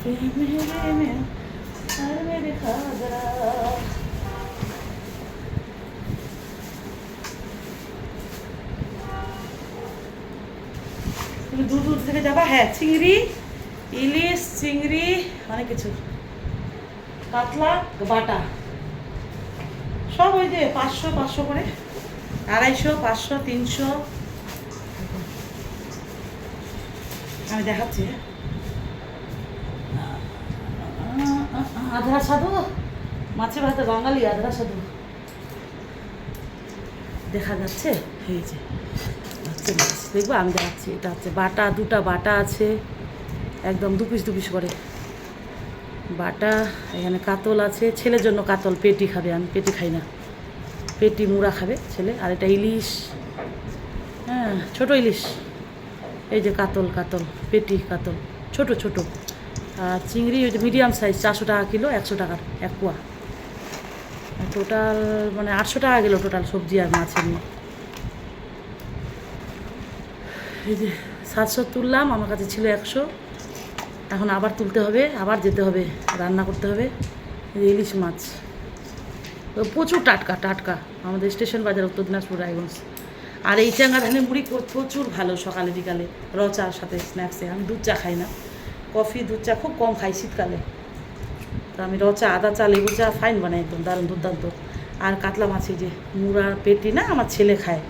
তুমি দূর দূর থেকে যাবা। হ্যাঁ, চিংড়ি, ইলিশ, চিংড়ি, অনেক কিছু, কাতলা, বাটা সব ওই যে 500 করে, 250, 500, 300। আমি দেখাচ্ছি। আধা সাধু মাছে ভাতে বাঙালি, আধা সাধু দেখা যাচ্ছে। এই যে হচ্ছে মাছ, দেখবো আমি দেখাচ্ছি। এটা হচ্ছে বাটা, 2টা বাটা আছে, একদম 2 পিস করে বাটা। এখানে কাতল আছে, ছেলের জন্য কাতল, পেটি খাবে, আমি পেটি খাই না, পেটি মুড়া খাবে ছেলে। আর এটা ইলিশ, হ্যাঁ ছোটো ইলিশ, এই যে কাতল, পেটি কাতল ছোট। আর চিংড়ি ওই যে মিডিয়াম সাইজ, 400 টাকা কিলো, 100 টাকার 1 পোয়া। টোটাল মানে 800 টাকা গেল টোটাল সবজি আর মাছের নিয়ে। এই যে 700 তুললাম, আমার কাছে ছিল 100, এখন আবার তুলতে হবে, আবার যেতে হবে, রান্না করতে হবে। ইলিশ মাছ প্রচুর টাটকা, আমাদের স্টেশন বাজার, উত্তর দিনাজপুর, রায়গঞ্জ। আর এই চাঙ্গা ধানের মুড়ি প্রচুর ভালো, সকালে বিকালে র চার সাথে স্ন্যাক্সে। আমি দুধ চা খাই না, কফি দুধ চা খুব কম খাই শীতকালে। তো আমি র চা, আদা চা, লেবু চা ফাইন বানাই, একদম দারুণ দুর্দান্ত। আর কাতলা মাছ, এই যে মুড়া পেটি না, আমার ছেলে খায়।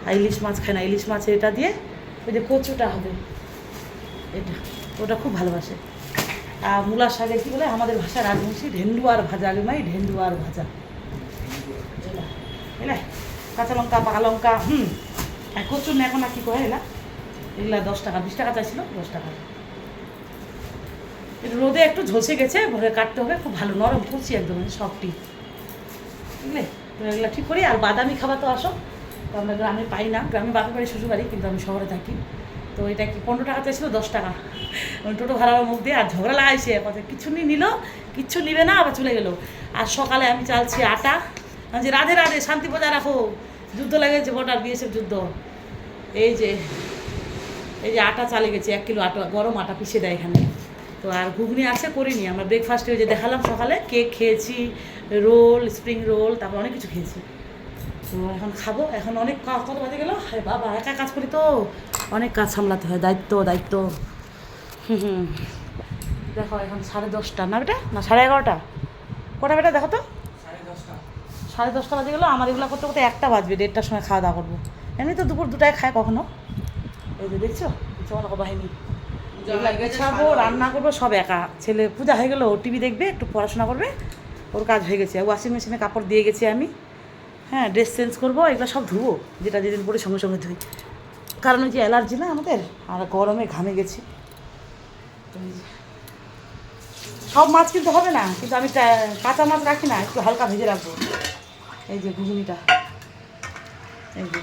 আর ইলিশ মাছ খায় না, ইলিশ মাছ এটা দিয়ে ওই যে কচুটা হবে, এটা ওটা খুব ভালোবাসে। আর মূলার শাকে কী বলে আমাদের ভাষায়, রাজবংশী ঢেন্ডুয়ার ভাজা, আগে মাই ঢেন্ডুয়ার ভাজা, এলা কাঁচা লঙ্কা, পাকা লঙ্কা, আর কচুর না এখন আর কী কয় এলা, এগুলা 10 টাকা, 20 টাকা চাইছিল, 10 টাকা। একটু রোদে একটু ঝলসে গেছে, ভরে কাটতে হবে, খুব ভালো নরম করছি একদম, সফটি, বুঝলে। তো এগুলো ঠিক করি। আর বাদামি খাবার তো আসো, তো আমরা গ্রামে পাই না, গ্রামে বাপের বাড়ি, শ্বশুর বাড়ি, কিন্তু আমি শহরে থাকি। তো এটা কি 15 টাকা চাইছিল, 10 টাকা, টোটো ভাড়ার মুখ দিয়ে। আর ঝগড়া লাগাইছে, কথা কিচ্ছু নিল, কিচ্ছু নিবে না, আবার চলে গেল। আর সকালে আমি চালছি আটা, যে রাধে রাধে, শান্তি বজায় রাখো, যুদ্ধ লেগেছে, বর্ডার বিএসএফ যুদ্ধ। এই যে আটা চালে গেছে, 1 কিলো আটা, গরম আটা পিষে দেয় এখানে। তো আর ঘুগনি আছে, করিনি আমরা। ব্রেকফাস্টে ওই যে দেখালাম সকালে, কেক খেয়েছি, রোল, স্প্রিং রোল, তারপর অনেক কিছু খেয়েছি। তো এখন খাবো। এখন অনেক কত বাজে গেলো, বাবা একা কাজ করি তো, অনেক কাজ সামলাতে হয়, দায়িত্ব। দেখো এখন 10:30 না বেটা, না 11:30, কটা বেটা দেখো তো, 10:30 বাজে গেলো। আমার এগুলো করতে 1টা বাজবে, 1:30টার সময় খাওয়া দাওয়া করবো। এমনি তো দুপুর 2টায় খায় কখনো। এই যে দেখছো বাহিনী, গুছাবো, রান্না করবো, সব একা। ছেলে পূজা হয়ে গেলো, টিভি দেখবে, একটু পড়াশোনা করবে, ওর কাজ হয়ে গেছে। ওয়াশিং মেশিনে কাপড় দিয়ে গেছি আমি, হ্যাঁ ড্রেস চেঞ্জ করবো, এগুলো সব ধুবো, যেটা যেদিন পরে সঙ্গে সঙ্গে ধুই, কারণ ওই যে অ্যালার্জি না আমাদের, আর গরমে ঘামে গেছি। সব মাছ কিন্তু হবে না, কিন্তু আমি কাঁচা মাছ রাখি না, একটু হালকা ভেজে রাখবো। এই যে ঘুগনিটা, এই যে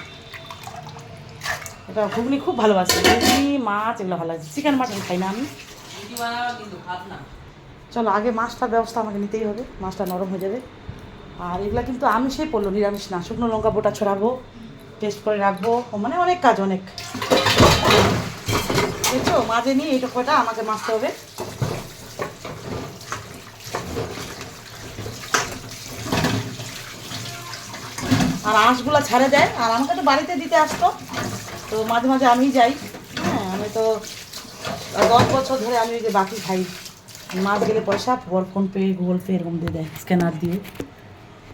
এটা ঘুগনি খুব ভালোবাসি, ঘুগনি মাছ এগুলো ভালো লাগছে। চিকেন মাটন খাই না আমি। চলো আগে মাছটার ব্যবস্থা আমাকে নিতেই হবে, মাছটা নরম হয়ে যাবে। আর এগুলো কিন্তু আমিষেই পড়লো, নিরামিষ না। শুকনো লঙ্কা বোটা ছড়াবো, টেস্ট করে রাখবো, মানে অনেক কাজ, অনেক। বুঝছো, মাঝে নিয়ে এইটা কটা আমাকে মাছতে হবে। আর আঁশগুলো ছাড়ে দেয়, আর আমাকে তো বাড়িতে দিতে আসতো, তো মাঝে মাঝে আমি যাই। হ্যাঁ, আমি তো 10 বছর ধরে আমি ওই যে বাকি খাই, মাছ গেলে পয়সা ফোনপে, গুগল পে এরকম দিয়ে দেয়, স্ক্যানার দিয়ে।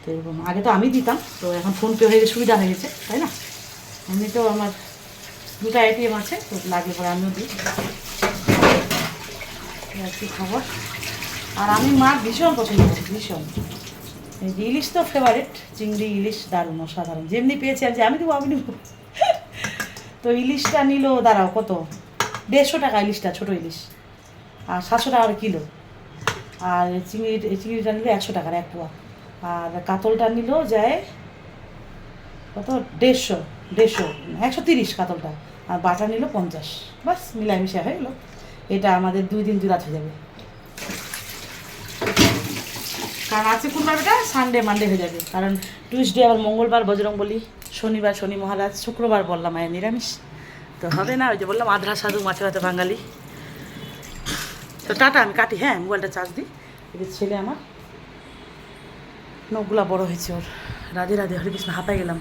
তো এরকম আগে তো আমি দিতাম, তো এখন ফোনপে হয়ে গেছে, সুবিধা হয়ে গেছে, তাই না। এমনিতেও আমার 2টা ATM আছে, তো লাগলে পরে আমিও দিই, আর কি খাবার। আর আমি মাছ ভীষণ পছন্দ করি, ভীষণ। এই যে ইলিশ তো ফেভারিট, চিংড়ি ইলিশ দারুণ অসাধারণ, যেমনি পেয়েছি আর যে আমি দেবো, আমি নেবো। তো ইলিশটা নিল, দাঁড়াও কত, 150 টাকা ইলিশটা, ছোটো ইলিশ, আর 700 টাকার কিলো। আর চিংড়িটা নিল 100 টাকার 1 পোয়া। আর কাতলটা নিল যায় কত, 150, 130 কাতলটা। আর বাটা নিল 50, বাস মিলামিশা হয়ে গেলো। এটা আমাদের 2 দিন 2 রাত হয়ে যাবে, কারণ আছে কোনবার বেটা, সানডে মানডে হয়ে যাবে। কারণ টিউসডে আবার মঙ্গলবার বজরংবলী, শনিবার শনি মহারাজ, শুক্রবার বললাম আয় নিরামিষ, তো হবে না। ওই যে বললাম আধা সাধু, মাছে ভাতে বাঙালি। তো টাটা, আমি কাটি, হ্যাঁ মোবাইলটা চার্জ দিই। এদের ছেলে আমার নখগুলা বড় হয়েছে ওর। রাধে রাধে, হরে কৃষ্ণ, হাঁপাই গেলাম।